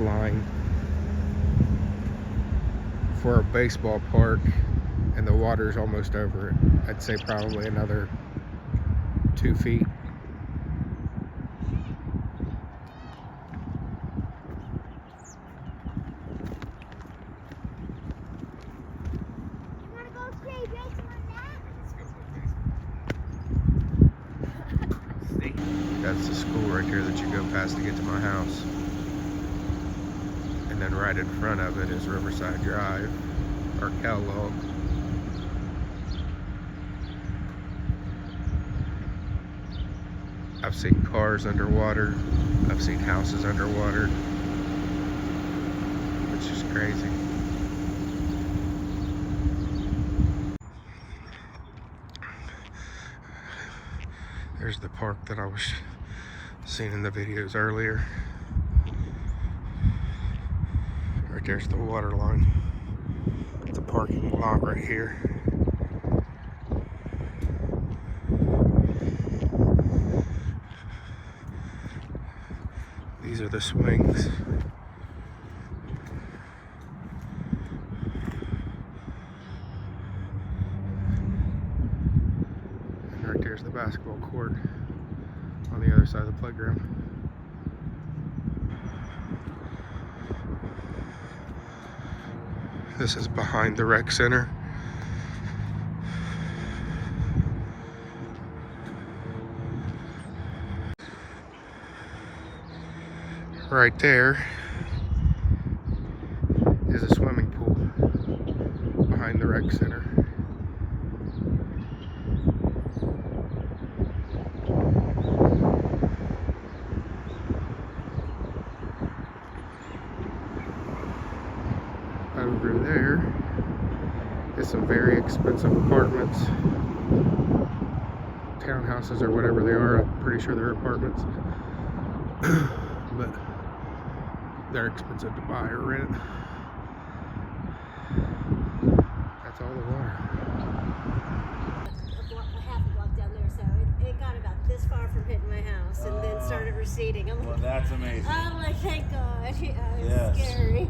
line for a baseball park, and the water's almost over it. I'd say probably another 2 feet. That's the school right here that you go past to get to my house. And then right in front of it is Riverside Drive, or Kellogg. I've seen cars underwater. I've seen houses underwater. It's just crazy. There's the park that I was seeing in the videos earlier. Right there's the water line. It's a parking lot right here. These are the swings. And right there's the basketball court on the other side of the playground. This is behind the rec center. Right there is a swimming pool behind the rec center. Over there is some very expensive apartments, townhouses or whatever they are. I'm pretty sure they're apartments, but they're expensive to buy or rent. That's all the water. A half a block down there, so it got about this far from hitting my house and then started receding. Well, that's amazing. I'm like, thank God. It was scary.